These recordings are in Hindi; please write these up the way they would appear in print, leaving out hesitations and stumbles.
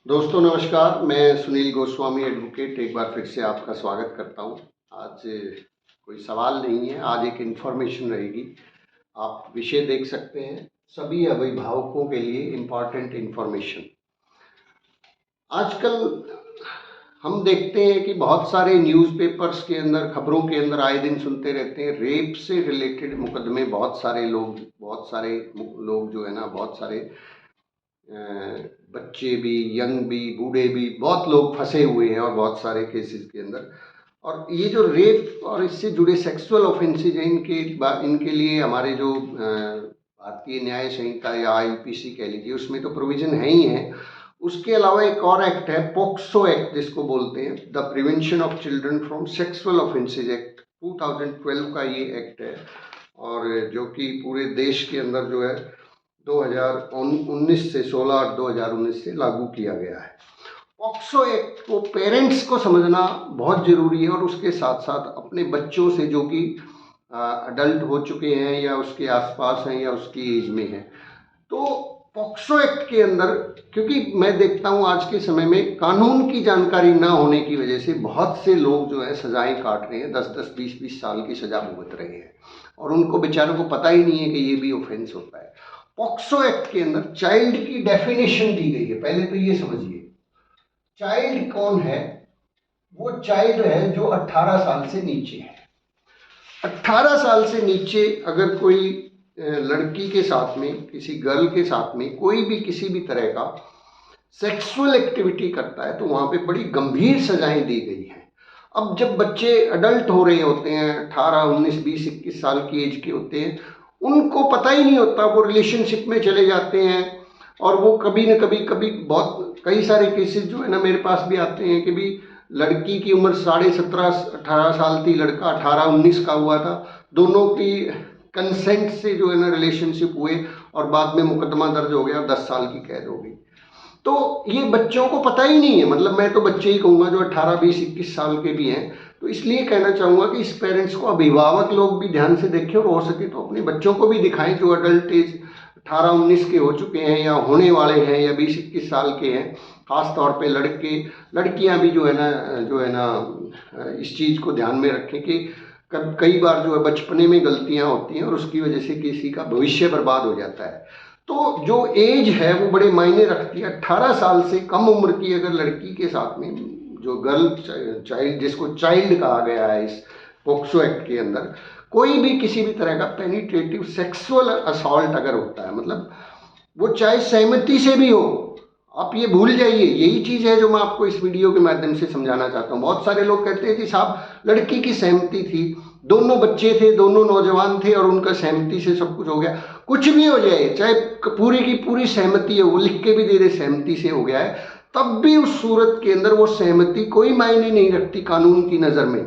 दोस्तों नमस्कार, मैं सुनील गोस्वामी एडवोकेट एक बार फिर से आपका स्वागत करता हूं। आज कोई सवाल नहीं है, आज एक इन्फॉर्मेशन रहेगी। आप विषय देख सकते हैं, सभी अभिभावकों के लिए इम्पॉर्टेंट इन्फॉर्मेशन। आजकल हम देखते हैं कि बहुत सारे न्यूज़पेपर्स के अंदर, खबरों के अंदर आए दिन सुनते रहते हैं रेप से रिलेटेड मुकदमे। बहुत सारे लोग जो है ना, बहुत सारे बच्चे भी, यंग भी, बूढ़े भी, बहुत लोग फंसे हुए हैं और बहुत सारे केसेस के अंदर। और ये जो रेप और इससे जुड़े सेक्सुअल ऑफेंसेज हैं, इनके लिए हमारे जो भारतीय न्याय संहिता या आईपीसी कह लीजिए, उसमें तो प्रोविजन है ही है। उसके अलावा एक और एक्ट है, पोक्सो एक्ट जिसको बोलते हैं, the prevention of children from sexual offences act. 2012 का ये एक्ट है, और जो कि पूरे देश के अंदर जो है 2019 से 16 और 2019 से लागू किया गया है। पॉक्सो एक्ट को पेरेंट्स को समझना बहुत ज़रूरी है, और उसके साथ साथ अपने बच्चों से जो कि अडल्ट हो चुके हैं या उसके आसपास हैं या उसकी एज में हैं, तो पॉक्सो एक्ट के अंदर, क्योंकि मैं देखता हूँ आज के समय में कानून की जानकारी ना होने की वजह से बहुत से लोग जो है सजाएं काट रहे हैं, 10-10, 20-20 साल की सजा भुगत रहे हैं, और उनको बेचारों को पता ही नहीं है कि ये भी ऑफेंस होता है। पॉक्सो एक्ट के अंदर चाइल्ड की डेफिनेशन दी गई है। पहले तो ये समझिए, चाइल्ड कौन है? वो चाइल्ड है जो 18 साल से नीचे है। 18 साल से नीचे अगर कोई लड़की के साथ में, किसी गर्ल के साथ में कोई भी किसी भी तरह का सेक्सुअल एक्टिविटी करता है, तो वहां पे बड़ी गंभीर सजाएं दी गई हैं। अब जब बच्चे अडल्ट हो रहे होते हैं, 18, 19, 20, 21 साल की एज के होते हैं, उनको पता ही नहीं होता, वो रिलेशनशिप में चले जाते हैं, और वो कभी न कभी बहुत कई सारे केसेस जो है ना मेरे पास भी आते हैं कि भी लड़की की उम्र 17.5-18 साल थी, लड़का 18-19 का हुआ था। दोनों की कंसेंट से जो है ना रिलेशनशिप हुए, और बाद में मुकदमा दर्ज हो गया, 10 साल की कैद हो गई। तो ये बच्चों को पता ही नहीं है, मतलब मैं तो बच्चे ही कहूँगा जो 18, 20, 21 साल के भी हैं। तो इसलिए कहना चाहूँगा कि इस पेरेंट्स को, अभिभावक लोग भी ध्यान से देखें, और हो सके तो अपने बच्चों को भी दिखाएं जो अडल्ट एज 18-19 के हो चुके हैं या होने वाले हैं या 20-21 साल के हैं। खास तौर पे लड़के, लड़कियां भी जो है ना इस चीज़ को ध्यान में रखें कि कई बार जो है बचपने में गलतियां होती हैं और उसकी वजह से किसी का भविष्य बर्बाद हो जाता है। तो जो एज है वो बड़े मायने रखती है। 18 साल से कम उम्र की अगर लड़की के साथ में, जो गर्ल चाइल्ड, जिसको चाइल्ड कहा गया है इस पोक्सो एक्ट के अंदर, कोई भी किसी भी तरह का पेनिट्रेटिव सेक्सुअल असॉल्ट अगर होता है, मतलब वो चाहे सहमति से भी हो, आप ये भूल जाइए। यही चीज़ है जो मैं आपको इस वीडियो के माध्यम से समझाना चाहता हूँ। बहुत सारे लोग कहते हैं कि साहब लड़की की सहमति थी, दोनों बच्चे थे, दोनों नौजवान थे, और उनका सहमति से सब कुछ हो गया। कुछ भी हो जाए, चाहे पूरी की पूरी सहमति है, वो लिख के भी दे दे सहमति से हो गया है, तब भी उस सूरत के अंदर वो सहमति कोई मायने नहीं रखती कानून की नज़र में।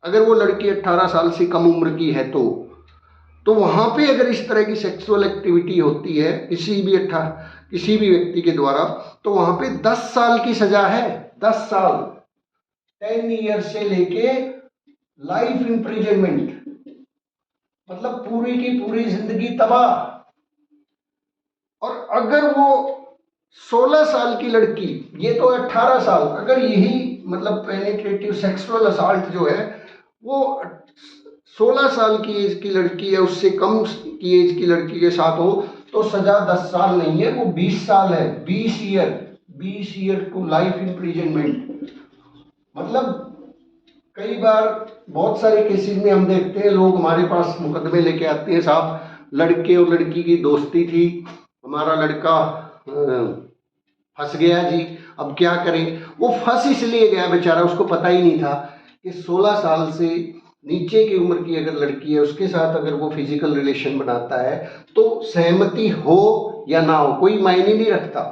अगर वो लड़की 18 साल से कम उम्र की है तो वहां पे अगर इस तरह की सेक्सुअल एक्टिविटी होती है किसी भी व्यक्ति के द्वारा, तो वहां पे 10 साल की सजा है। 10 साल, 10 ईयर से लेके लाइफ इम्प्रिजनमेंट, मतलब पूरी की पूरी जिंदगी तबाह। और अगर वो 16 साल की लड़की, ये तो 18 साल, अगर यही मतलब पेनिट्रेटिव सेक्सुअल असॉल्ट जो है वो 16 साल की एज की लड़की है, उससे कम की एज की लड़की के साथ हो, तो सजा 10 साल नहीं है, वो 20 साल है। 20 ईयर टू लाइफ इम्प्रिजनमेंट। मतलब कई बार बहुत सारे केसेस में हम देखते हैं, लोग हमारे पास मुकदमे लेके आते हैं, साहब लड़के और लड़की की दोस्ती थी, हमारा लड़का फंस गया जी, अब क्या करें। वो फंस इसलिए गया बेचारा, उसको पता ही नहीं था कि 16 साल से नीचे की उम्र की अगर लड़की है, उसके साथ अगर वो फिजिकल रिलेशन बनाता है, तो सहमति हो या ना हो कोई मायने नहीं रखता।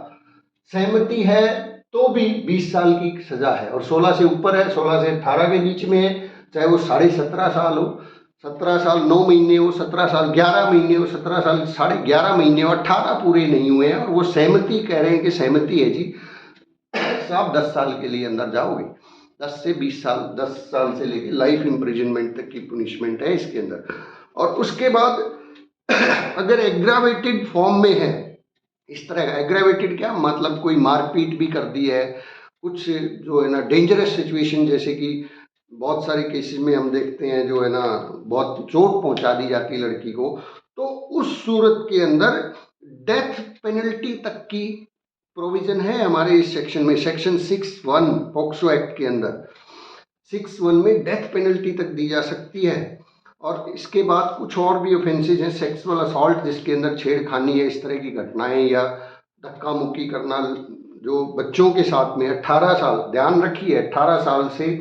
सहमति है तो भी 20 साल की सजा है, और 16 से ऊपर है, 16 से 18 के बीच में है, चाहे वो 17.5 साल हो, 17 साल 9 महीने हो, 17 साल 11 महीने हो, 17 साल 11.5 महीने हो, 18 पूरे नहीं हुए हैं, और वो सहमति कह रहे हैं कि सहमति है जी, आप 10 साल के लिए अंदर जाओगे। 10 से 20 साल, 10 साल से लेके लाइफ इम्प्रिजनमेंट तक की पुनिशमेंट है इसके अंदर। और उसके बाद अगर एग्रावेटेड फॉर्म में है, इस तरह का एग्रेवेटेड क्या मतलब कोई मारपीट भी कर दी है, कुछ जो है ना डेंजरस सिचुएशन, जैसे कि बहुत सारे केसेस में हम देखते हैं जो है ना बहुत चोट पहुंचा दी जाती है लड़की को, तो उस सूरत के अंदर डेथ पेनल्टी तक की प्रोविजन है हमारे इस सेक्शन में, सेक्शन 6(1) पॉक्सो एक्ट के अंदर 6(1) में डेथ पेनल्टी तक दी जा सकती है। और इसके बाद कुछ और भी ऑफेंसेज हैं, सेक्सुअल असॉल्ट जिसके अंदर छेड़खानी है, इस तरह की घटनाएं, या धक्का मुक्की करना जो बच्चों के साथ में, 18 साल, ध्यान रखिए 18 साल से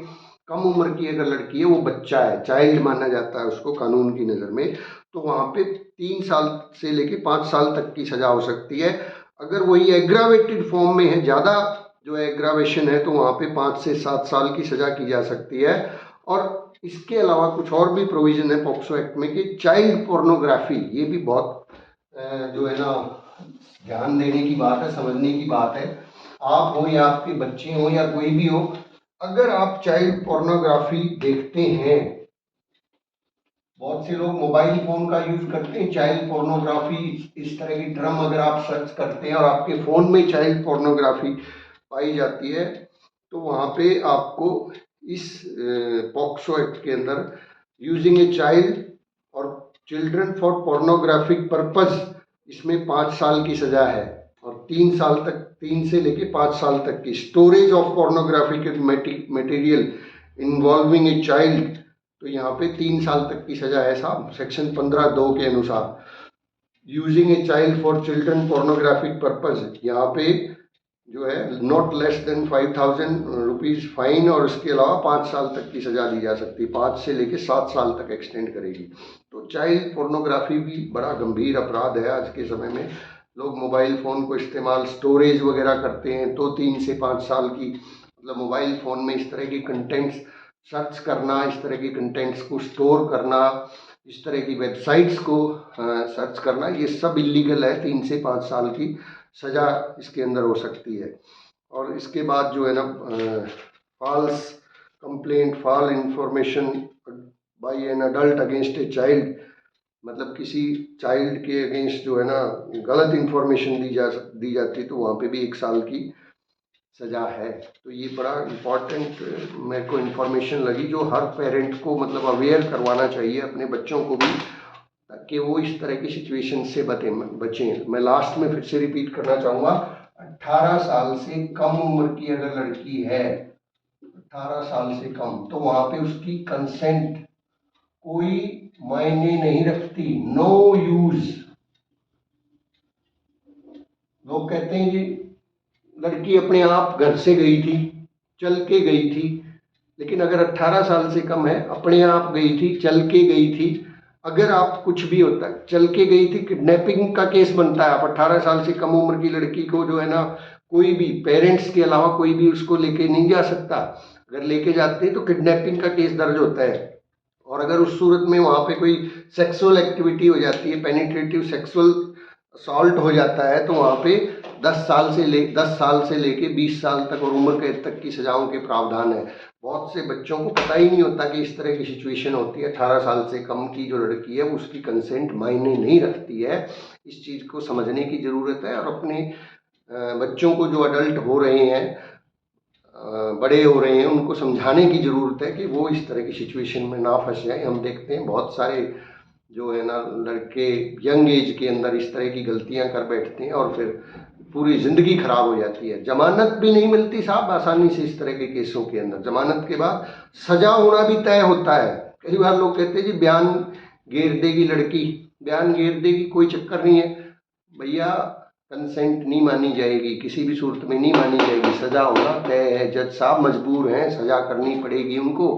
कम उम्र की अगर लड़की है, वो बच्चा है, चाइल्ड माना जाता है उसको कानून की नज़र में, तो वहाँ पे 3 साल से लेके 5 साल तक की सज़ा हो सकती है। अगर वही एग्रावेटेड फॉर्म में है, ज़्यादा जो एग्रावेशन है, तो वहाँ पे 5 से 7 साल की सज़ा की जा सकती है। और इसके अलावा कुछ और भी प्रोविज़न है पॉक्सो एक्ट में कि चाइल्ड पोर्नोग्राफी, ये भी बहुत जो है ना ध्यान देने की बात है, समझने की बात है। आप हो या आपके बच्चे हो या कोई भी हो, अगर आप चाइल्ड पोर्नोग्राफी देखते हैं, बहुत से लोग मोबाइल फोन का यूज करते हैं, चाइल्ड पोर्नोग्राफी इस तरह की टर्म अगर आप सर्च करते हैं और आपके फोन में चाइल्ड पोर्नोग्राफी पाई जाती है, तो वहाँ पे आपको इस पॉक्सो एक्ट के अंदर यूजिंग ए चाइल्ड और चिल्ड्रन फॉर पोर्नोग्राफिक पर्पस, इसमें 5 साल की सजा है। और 3 साल तक, 3 से लेके 5 साल तक की storage of pornographic material involving a child, तो यहाँ पे 3 साल तक की सजा है साहब, सेक्शन 15(2) के अनुसार। Using a child for children pornographic purpose, यहाँ पे जो है not less than 5,000 rupees fine, और इसके अलावा 5 साल तक की सजा दी जा सकती है, 5 से लेके 7 साल तक एक्सटेंड करेगी। तो चाइल्ड पोर्नोग्राफी भी बड़ा गंभीर अपराध है आज के समय में। लोग मोबाइल फ़ोन को इस्तेमाल स्टोरेज वगैरह करते हैं, तो 3 से 5 साल की, मतलब मोबाइल फ़ोन में इस तरह की कंटेंट्स सर्च करना, इस तरह की कंटेंट्स को स्टोर करना, इस तरह की वेबसाइट्स को सर्च करना, ये सब इलीगल है। 3 से 5 साल की सज़ा इसके अंदर हो सकती है। और इसके बाद जो है ना false complaint, false information by an adult against a child, मतलब किसी चाइल्ड के अगेंस्ट जो है ना गलत इंफॉर्मेशन दी जाती है, तो वहाँ पे भी 1 साल की सज़ा है। तो ये बड़ा इम्पॉर्टेंट मेरे को इन्फॉर्मेशन लगी, जो हर पेरेंट को मतलब अवेयर करवाना चाहिए अपने बच्चों को भी, ताकि वो इस तरह की सिचुएशन से बचें। मैं लास्ट में फिर से रिपीट करना चाहूँगा, 18 साल से कम उम्र की अगर लड़की है, 18 साल से कम, तो वहाँ पे उसकी कंसेंट कोई मायने नहीं रखती, नो यूज। लोग कहते हैं जी लड़की अपने आप घर से गई थी, चल के गई थी, लेकिन अगर 18 साल से कम है, अपने आप गई थी, चल के गई थी, अगर आप कुछ भी होता है, चल के गई थी, किडनैपिंग का केस बनता है। आप 18 साल से कम उम्र की लड़की को जो है ना कोई भी पेरेंट्स के अलावा कोई भी उसको लेके नहीं जा सकता, अगर लेके जाते हैं तो किडनैपिंग का केस दर्ज होता है। और अगर उस सूरत में वहाँ पे कोई सेक्सुअल एक्टिविटी हो जाती है, पेनिट्रेटिव सेक्सुअल असॉल्ट हो जाता है, तो वहाँ पे 10 साल से लेके 20 साल तक और उम्र कैद तक की सजाओं के प्रावधान है। बहुत से बच्चों को पता ही नहीं होता कि इस तरह की सिचुएशन होती है। 18 साल से कम की जो लड़की है उसकी कंसेंट मायने नहीं रखती है। इस चीज़ को समझने की ज़रूरत है, और अपने बच्चों को जो अडल्ट हो रहे हैं, बड़े हो रहे हैं, उनको समझाने की ज़रूरत है कि वो इस तरह की सिचुएशन में ना फंस जाए। हम देखते हैं बहुत सारे जो है ना लड़के यंग एज के अंदर इस तरह की गलतियां कर बैठते हैं, और फिर पूरी ज़िंदगी खराब हो जाती है। जमानत भी नहीं मिलती साहब आसानी से इस तरह के केसों के अंदर। जमानत के बाद सजा होना भी तय होता है। कई बार लोग कहते हैं जी बयान घेर देगी लड़की, बयान घेर देगी, कोई चक्कर नहीं है भैया, कंसेंट नहीं मानी जाएगी, किसी भी सूरत में नहीं मानी जाएगी, सजा होना तय है। जज साहब मजबूर हैं, सजा करनी पड़ेगी उनको,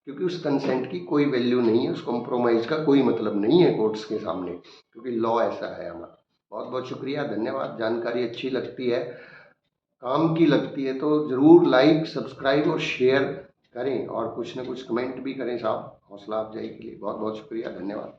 क्योंकि उस कंसेंट की कोई वैल्यू नहीं है, उस कॉम्प्रोमाइज़ का कोई मतलब नहीं है कोर्ट्स के सामने, क्योंकि लॉ ऐसा है हमारा। बहुत बहुत शुक्रिया, धन्यवाद। जानकारी अच्छी लगती है, काम की लगती है, तो ज़रूर लाइक, सब्सक्राइब और शेयर करें, और कुछ ना कुछ कमेंट भी करें साहब, हौसला अफजाई के लिए। बहुत बहुत शुक्रिया, धन्यवाद।